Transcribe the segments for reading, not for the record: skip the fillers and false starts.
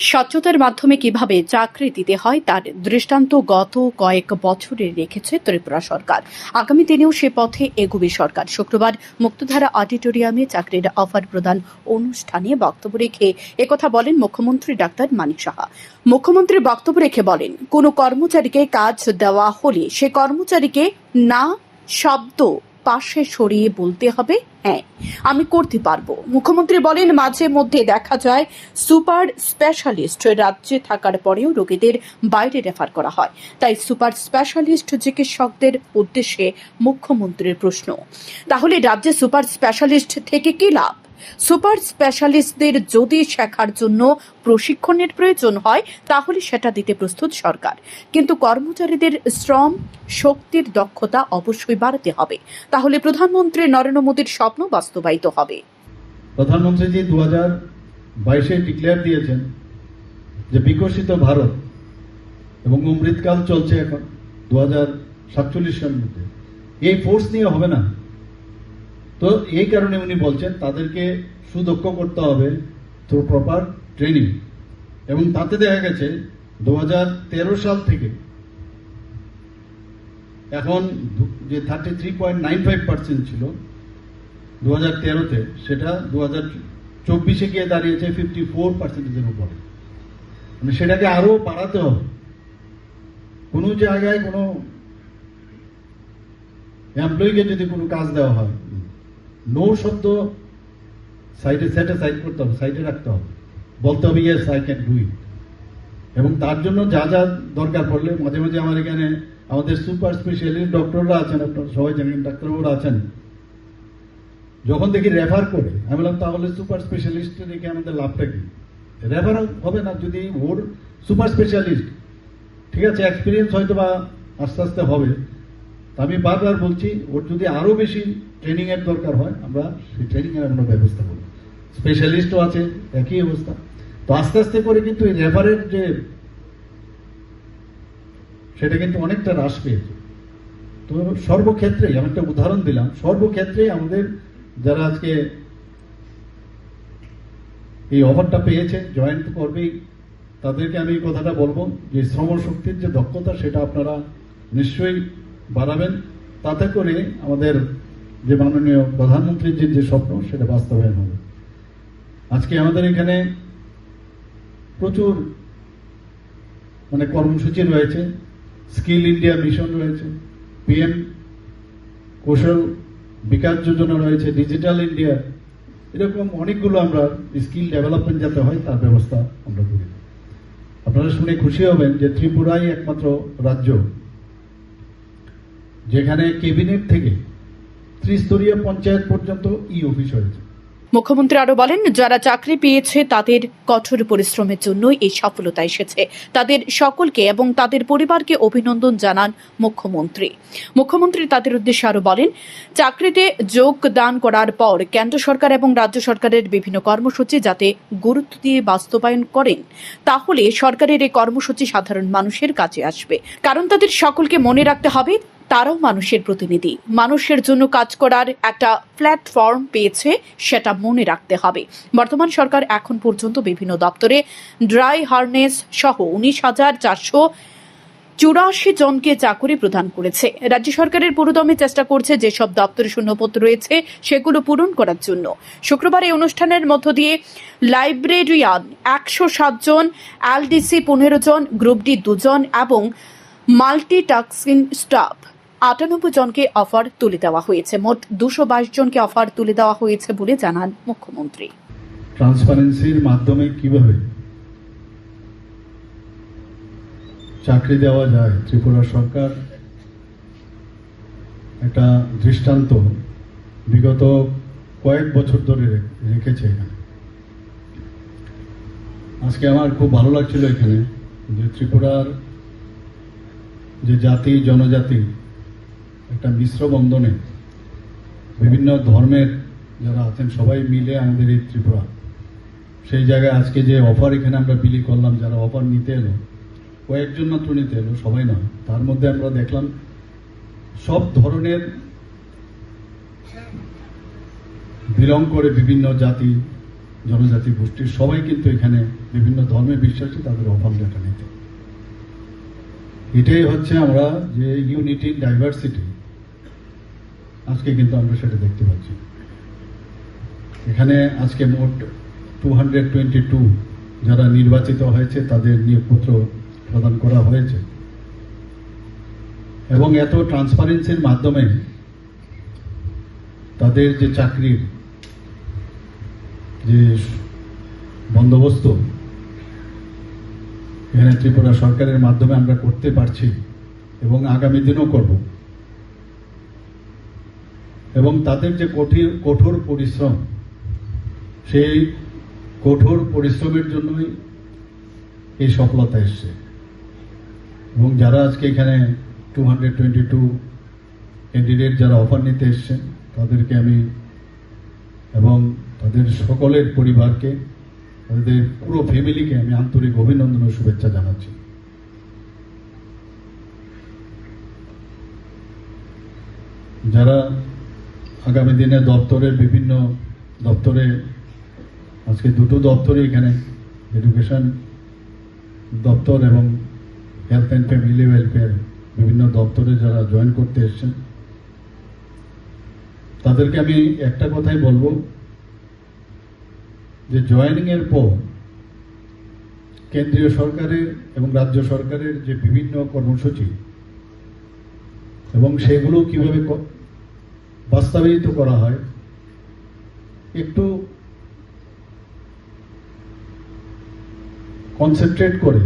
স্বচ্ছতার মাধ্যমে কিভাবে চাকরি দিতে হয় তার দৃষ্টান্ত গত কয়েক বছরে রেখেছে ত্রিপুরা সরকার। আগামী দিনেও সে পথে এগোবে সরকার। শুক্রবার মুক্তধারা অডিটোরিয়ামে চাকরির অফার প্রদান অনুষ্ঠানে বক্তব্য রেখে একথা বলেন মুখ্যমন্ত্রী ডাক্তার মানিক সাহা। মুখ্যমন্ত্রী বক্তব্য রেখে বলেন, কোনো কর্মচারীকে কাজ দেওয়া হলে সে কর্মচারীকে না শব্দ পাশে সরিয়ে বলতে হবে, হ্যাঁ আমি করতে পারবো। মুখ্যমন্ত্রী বলেন, মাঝে মধ্যে দেখা যায় সুপার স্পেশালিস্ট রাজ্যে থাকার পরেও রোগীদের বাইরে রেফার করা হয়। তাই সুপার স্পেশালিস্ট চিকিৎসকদের উদ্দেশ্যে মুখ্যমন্ত্রীর প্রশ্ন, তাহলে রাজ্যে সুপার স্পেশালিস্ট থেকে কি লাভ? সুপার স্পেশালিস্টদের যদি শেখার জন্য প্রশিক্ষণের প্রয়োজন হয় তাহলে সেটা দিতে প্রস্তুত সরকার, কিন্তু কর্মচারীদের শ্রম শক্তির দক্ষতা অবশ্যই বাড়াতে হবে, তাহলে প্রধানমন্ত্রী নরেন্দ্র মোদীর স্বপ্ন বাস্তবায়িত হবে। প্রধানমন্ত্রী জি 2022-এ ডিক্লেয়ার দিয়েছেন যে বিকশিত ভারত, এবং অমৃতকাল চলছে এখন 2047 সালের মধ্যে। এই ফোর্স নিয়ে হবে না, তো এই কারণে উনি বলছেন তাদেরকে সুদক্ষ করতে হবে থ্রু প্রপার ট্রেনিং। এবং তাতে দেখা গেছে 2013 সাল থেকে এখন যে 33.95% ছিল 2013-তে, সেটা 2024-এ গিয়ে দাঁড়িয়েছে 54%-এর উপরে। মানে সেটাকে আরো বাড়াতে হবে। কোনো জায়গায় কোনো এমপ্লয়িকে যদি কোনো কাজ দেওয়া হয়, নো শব্দ সাইডে সাইড করতে হবে, সাইডে রাখতে হবে, বলতে হবে yes I can do it. এবং তার জন্য যা যা দরকার পড়লে মাঝে মাঝে আমার এখানে আমাদের সুপার স্পেশালিস্ট ডক্টররা আছেন, আপনারা সবাই জানেন, ডাক্তারবাবুরা আছেন। যখন দেখি রেফার করে, আমি বললাম তাহলে সুপার স্পেশালিস্ট রেখে আমাদের লাভটা কি? রেফার হবে না যদি ওর সুপার স্পেশালিস্ট, ঠিক আছে, এক্সপিরিয়েন্স হয়তো বা আস্তে আস্তে হবে। আমি বারবার বলছি, ওর যদি আরো বেশি ট্রেনিং এর দরকার হয়, আমরা সেই ট্রেনিং এর আমরা ব্যবস্থা করব। স্পেশালিস্টও আছে, একই অবস্থা। তো আস্তে আস্তে করে কিন্তু এই রেফারের যে সেটা কিন্তু অনেকটা হ্রাস পেয়েছে। তো সর্বক্ষেত্রেই আমি একটা উদাহরণ দিলাম, সর্বক্ষেত্রেই আমাদের যারা আজকে এই অফারটা পেয়েছে, জয়েন করবেই, তাদেরকে আমি এই কথাটা বলবো যে শ্রমশক্তির যে দক্ষতা সেটা আপনারা নিশ্চয়ই বাড়াবেন, তাতে করে আমাদের যে মাননীয় প্রধানমন্ত্রীর যে স্বপ্ন সেটা বাস্তবায়ন হবে। আজকে আমাদের এখানে প্রচুর কর্মসূচি রয়েছে, স্কিল ইন্ডিয়া মিশন রয়েছে, PM কৌশল বিকাশ যোজনা রয়েছে, ডিজিটাল ইন্ডিয়া, এরকম অনেকগুলো আমরা স্কিল ডেভেলপমেন্ট যাতে হয় তার ব্যবস্থা আমরা করি। আপনারা শুনে খুশি হবেন যে ত্রিপুরাই একমাত্র রাজ্য যেখানে ক্যাবিনেট থেকে ত্রিস্তরীয় পঞ্চায়েত পর্যন্ত অফিস হয়েছে। মুখ্যমন্ত্রী আরো বলেন, যারা চাকরি পেয়েছে তাদের কঠোর পরিশ্রমের জন্যই এই সফলতা এসেছে। তাদের সকলকে এবং তাদের পরিবারকে অভিনন্দন জানান মুখ্যমন্ত্রী। মুখ্যমন্ত্রী তাদের উদ্দেশ্যে আরো বলেন, চাকরিতে যোগদান করার পর কেন্দ্র সরকার এবং রাজ্য সরকারের বিভিন্ন কর্মসূচি যাতে গুরুত্ব দিয়ে বাস্তবায়ন করেন, তাহলে সরকারের এই কর্মসূচি সাধারণ মানুষের কাছে আসবে। কারণ তাদের সকলকে মনে রাখতে হবে তারাও মানুষের প্রতিনিধি, মানুষের জন্য কাজ করার একটা প্ল্যাটফর্ম পেয়েছে, সেটা মনে রাখতে হবে। বর্তমান সরকার এখন পর্যন্ত বিভিন্ন দপ্তরে ড্রাই হার্নেস সহ 19,484 জনকে চাকরি প্রদান করেছে। রাজ্য সরকারের পুরোদমে চেষ্টা করছে যেসব দপ্তরে শূন্যপদ রয়েছে সেগুলো পূরণ করার জন্য। শুক্রবার এই অনুষ্ঠানের মধ্য দিয়ে লাইব্রেরিয়ান 107 জন, LDC 15 জন, গ্রুপ ডি 2 জন এবং মাল্টিটাস্কিং স্টাফ 98 জনকে অফার তুলে দেওয়া হয়েছে। মোট 222 জনকে অফার তুলে দেওয়া হয়েছে বলে জানান মুখ্যমন্ত্রী। ট্রান্সপারেন্সির মাধ্যমে কিভাবে চাকরি দেওয়া যায়, ত্রিপুরা সরকার একটা দৃষ্টান্ত বিগত কয়েক বছর ধরে রেখেছে এখানে। আজকে আমার খুব ভালো লাগছিল এখানে যে ত্রিপুরার যে জাতি জনজাতি একটা মিশ্র বন্ধনে বিভিন্ন ধর্মের যারা আছেন সবাই মিলে আমাদের এই ত্রিপুরা, সেই জায়গায় আজকে যে অফার এখানে আমরা বিলি করলাম, যারা অফার নিতে এলো, কয়েকজন মাত্র নিতে এলো, সবাই নয়, তার মধ্যে আমরা দেখলাম সব ধরনের বিলং করে বিভিন্ন জাতি, জনজাতি গোষ্ঠীর সবাই কিন্তু এখানে বিভিন্ন ধর্মে বিশ্বাসী, তাদের অফার লেটার নিতে। এটাই হচ্ছে আমরা যে ইউনিটি ইন ডাইভার্সিটি, আজকে কিন্তু আমরা সেটা দেখতে পাচ্ছি। এখানে আজকে মোট 222 যারা নির্বাচিত হয়েছে তাদের নিয়োগপত্র প্রদান করা হয়েছে, এবং এত ট্রান্সপারেন্সির মাধ্যমে তাদের যে চাকরির যে বন্দোবস্ত এখানে ত্রিপুরা সরকারের মাধ্যমে আমরা করতে পারছি এবং আগামী দিনও করব, এবং তাদের যে কঠোর পরিশ্রম, সেই কঠোর পরিশ্রমের জন্যই এই সফলতা এসছে। এবং যারা আজকে এখানে 222 ক্যান্ডিডেট যারা অফার নিতে এসছেন তাদেরকে আমি এবং তাদের সকলের পরিবারকে, তাদের পুরো ফ্যামিলিকে আমি আন্তরিক অভিনন্দন ও শুভেচ্ছা জানাচ্ছি। যারা আগামী দিনে দপ্তরের বিভিন্ন দপ্তরে, আজকে দুটো দপ্তরে এখানে এডুকেশন দপ্তর এবং হেলথ অ্যান্ড ফ্যামিলি ওয়েলফেয়ার বিভিন্ন দপ্তরে যারা জয়েন করতে এসছেন তাদেরকে আমি একটা কথাই বলবো যে জয়েনিং এর পর কেন্দ্রীয় সরকারের এবং রাজ্য সরকারের যে বিভিন্ন কর্মসূচি এবং সেগুলো কিভাবে বাস্তবায়িত করা হয় একটু কনসেন্ট্রেট করে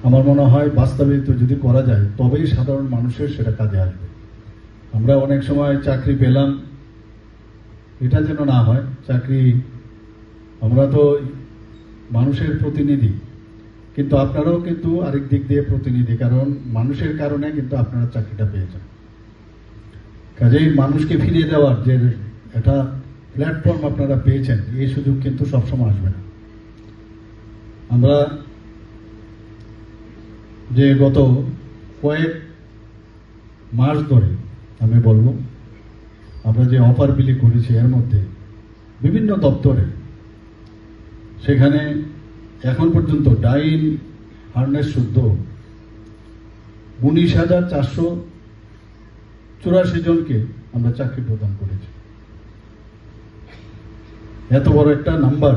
আমার মনে হয় বাস্তবায়িত যদি করা যায় তবেই সাধারণ মানুষের সেটা কাজে আসবে। আমরা অনেক সময় চাকরি পেলাম, এটা যেন না হয়। চাকরি, আমরা তো মানুষের প্রতিনিধি, কিন্তু আপনারাও কিন্তু আরেক দিক দিয়ে প্রতিনিধি, কারণ মানুষের কারণে কিন্তু আপনারা চাকরিটা পেয়েছেন। কাজেই মানুষকে ফিরিয়ে দেওয়ার যে একটা প্ল্যাটফর্ম আপনারা পেয়েছেন, এই সুযোগ কিন্তু সবসময় আসবে না। আমরা যে গত কয়েক মাস ধরে আমি বলবো আমরা যে অফার বিলি করেছি এর মধ্যে বিভিন্ন দপ্তরে, সেখানে এখন পর্যন্ত ডাইন হার্নেস শুদ্ধ 19,484 জনকে আমরা চাকরি প্রদান করেছি। এত বড় একটা নাম্বার।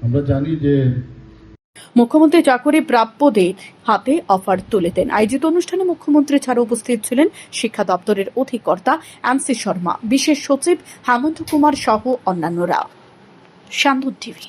আমরা জানি যে মুখ্যমন্ত্রী চাকরি প্রাপ্যদের হাতে অফার তুলে দেন। আয়োজিত অনুষ্ঠানে মুখ্যমন্ত্রী ছাড়া উপস্থিত ছিলেন শিক্ষা দপ্তরের অধিকর্তা এমসি শর্মা, বিশেষ সচিব হেমন্ত কুমার সহ অন্যান্যরা। শান্তন টিভি।